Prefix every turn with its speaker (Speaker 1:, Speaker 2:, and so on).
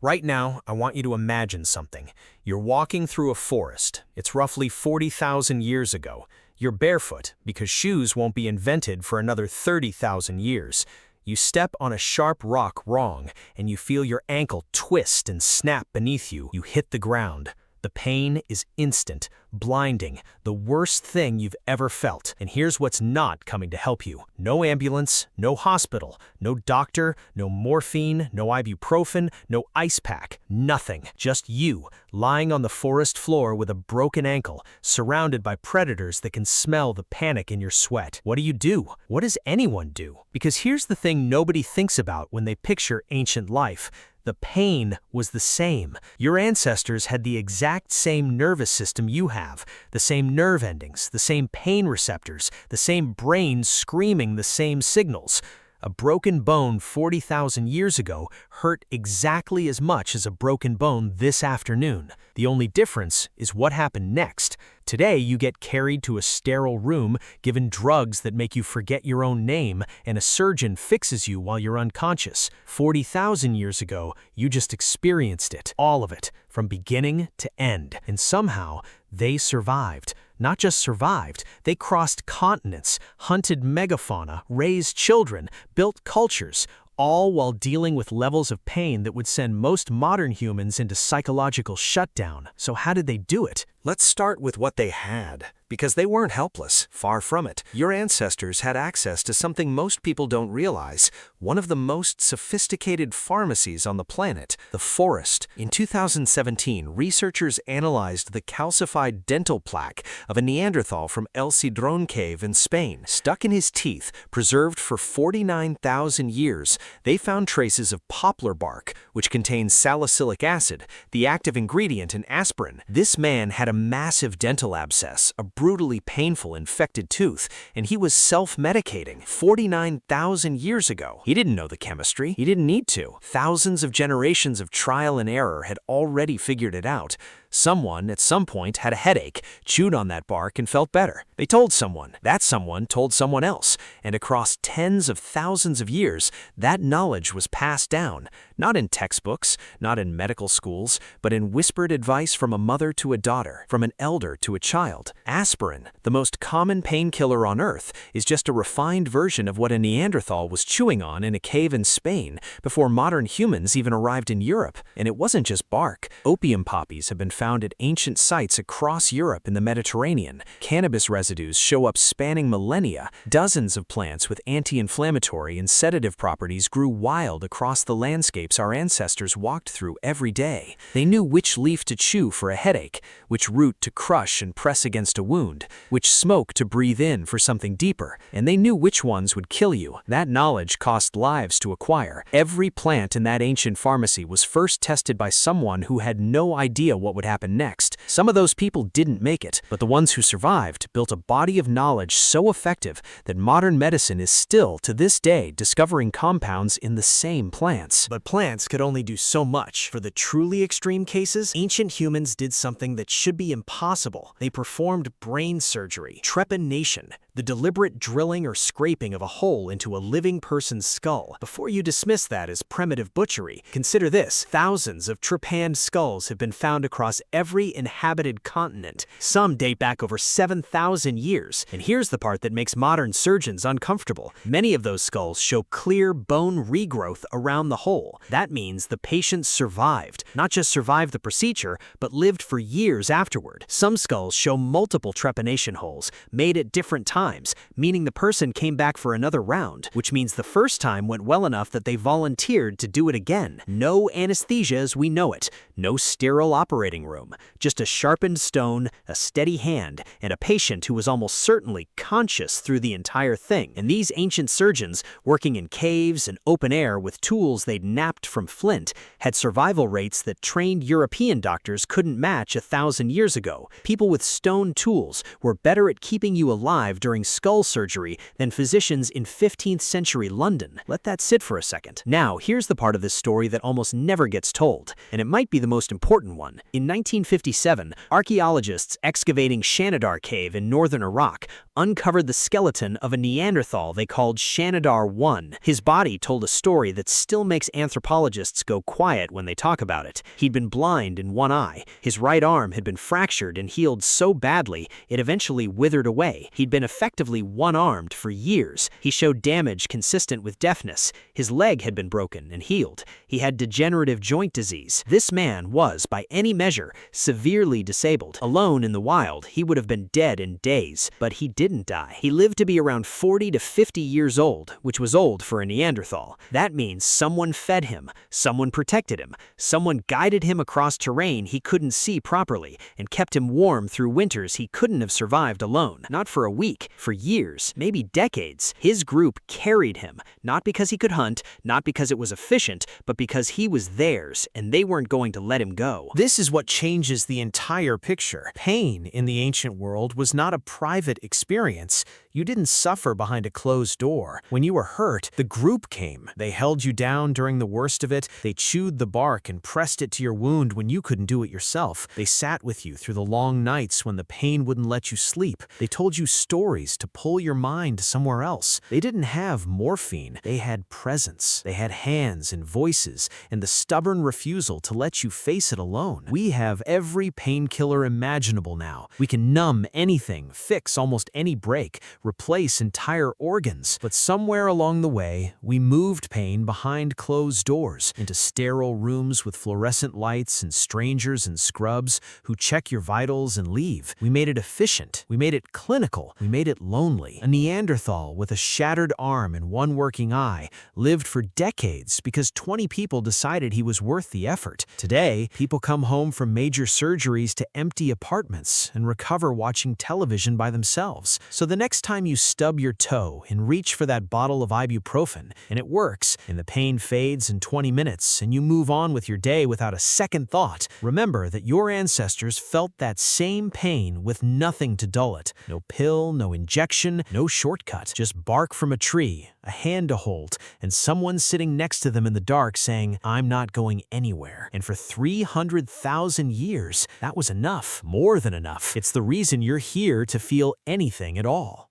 Speaker 1: Right now, I want you to imagine something. You're walking through a forest. It's roughly 40,000 years ago. You're barefoot because shoes won't be invented for another 30,000 years. You step on a sharp rock wrong, and you feel your ankle twist and snap beneath you. You hit the ground. The pain is instant, blinding, the worst thing you've ever felt. And here's what's not coming to help you. No ambulance, no hospital, no doctor, no morphine, no ibuprofen, no ice pack, nothing. Just you, lying on the forest floor with a broken ankle, surrounded by predators that can smell the panic in your sweat. What do? What does anyone do? Because here's the thing nobody thinks about when they picture ancient life. The pain was the same. Your ancestors had the exact same nervous system you have, the same nerve endings, the same pain receptors, the same brain screaming the same signals. A broken bone 40,000 years ago hurt exactly as much as a broken bone this afternoon. The only difference is what happened next. Today, you get carried to a sterile room, given drugs that make you forget your own name, and a surgeon fixes you while you're unconscious. 40,000 years ago, you just experienced it, all of it, from beginning to end. And somehow, they survived. Not just survived, they crossed continents, hunted megafauna, raised children, built cultures, all while dealing with levels of pain that would send most modern humans into psychological shutdown. So how did they do it?
Speaker 2: Let's start with what they had, because they weren't helpless. Far from it. Your ancestors had access to something most people don't realize, one of the most sophisticated pharmacies on the planet, the forest. In 2017, researchers analyzed the calcified dental plaque of a Neanderthal from El Cedrón cave in Spain. Stuck in his teeth, preserved for 49,000 years, they found traces of poplar bark, which contains salicylic acid, the active ingredient in aspirin. This man had a massive dental abscess, a brutally painful infected tooth, and he was self-medicating 49,000 years ago. He didn't know the chemistry. He didn't need to. Thousands of generations of trial and error had already figured it out. Someone, at some point, had a headache, chewed on that bark, and felt better. They told someone. That someone told someone else. And across tens of thousands of years, that knowledge was passed down. Not in textbooks, not in medical schools, but in whispered advice from a mother to a daughter, from an elder to a child. Aspirin, the most common painkiller on Earth, is just a refined version of what a Neanderthal was chewing on in a cave in Spain before modern humans even arrived in Europe. And it wasn't just bark. Opium poppies have been found at ancient sites across Europe and the Mediterranean. Cannabis residues show up spanning millennia. Dozens of plants with anti-inflammatory and sedative properties grew wild across the landscapes our ancestors walked through every day. They knew which leaf to chew for a headache, which root to crush and press against a wound, which smoke to breathe in for something deeper, and they knew which ones would kill you. That knowledge cost lives to acquire. Every plant in that ancient pharmacy was first tested by someone who had no idea what would happen next. Some of those people didn't make it, but the ones who survived built a body of knowledge so effective that modern medicine is still, to this day, discovering compounds in the same plants.
Speaker 1: But plants could only do so much. For the truly extreme cases, ancient humans did something that should be impossible. They performed brain surgery, trepanation, the deliberate drilling or scraping of a hole into a living person's skull. Before you dismiss that as primitive butchery, consider this. Thousands of trepanned skulls have been found across every inhabited continent. Some date back over 7,000 years. And here's the part that makes modern surgeons uncomfortable. Many of those skulls show clear bone regrowth around the hole. That means the patient survived. Not just survived the procedure, but lived for years afterward. Some skulls show multiple trepanation holes, made at different times, meaning the person came back for another round, which means the first time went well enough that they volunteered to do it again. No anesthesia as we know it, no sterile operating room, just a sharpened stone, a steady hand, and a patient who was almost certainly conscious through the entire thing. And these ancient surgeons, working in caves and open air with tools they'd napped from flint, had survival rates that trained European doctors couldn't match 1,000 years ago. People with stone tools were better at keeping you alive during
Speaker 3: during skull surgery than physicians in 15th century London. Let that sit for a second. Now, here's the part of this story that almost never gets told, and it might be the most important one. In 1957, archaeologists excavating Shanidar cave in northern Iraq uncovered the skeleton of a Neanderthal they called Shanidar 1. His body told a story that still makes anthropologists go quiet when they talk about it. He'd been blind in one eye. His right arm had been fractured and healed so badly it eventually withered away. He'd been effectively one-armed for years. He showed damage consistent with deafness. His leg had been broken and healed. He had degenerative joint disease. This man was, by any measure, severely disabled. Alone in the wild, he would have been dead in days, but he didn't die. He lived to be around 40 to 50 years old, which was old for a Neanderthal. That means someone fed him, someone protected him, someone guided him across terrain he couldn't see properly, and kept him warm through winters he couldn't have survived alone. Not for a week, for years, maybe decades. His group carried him, not because he could hunt, not because it was efficient, but because he was theirs, and they weren't going to let him go.
Speaker 1: This is what changes the entire picture. Pain in the ancient world was not a private experience. You didn't suffer behind a closed door. When you were hurt, the group came. They held you down during the worst of it. They chewed the bark and pressed it to your wound when you couldn't do it yourself. They sat with you through the long nights when the pain wouldn't let you sleep. They told you stories to pull your mind somewhere else. They didn't have morphine. They had presence. They had hands and voices and the stubborn refusal to let you face it alone. We have every painkiller imaginable now. We can numb anything, fix almost any break, replace entire organs. But somewhere along the way, we moved pain behind closed doors, into sterile rooms with fluorescent lights and strangers in scrubs who check your vitals and leave. We made it efficient. We made it clinical. We made it lonely. A Neanderthal with a shattered arm and one working eye lived for decades because 20 people decided he was worth the effort. Today, people come home from major surgeries to empty apartments and recover watching television by themselves. So the next time you stub your toe and reach for that bottle of ibuprofen, and it works, and the pain fades in 20 minutes, and you move on with your day without a second thought, remember that your ancestors felt that same pain with nothing to dull it. No pill, no injection, no shortcut. Just bark from a tree, a hand to hold, and someone sitting next to them in the dark saying, "I'm not going anywhere." And for 300,000 years, that was enough. More than enough. It's the reason you're here to feel anything at all.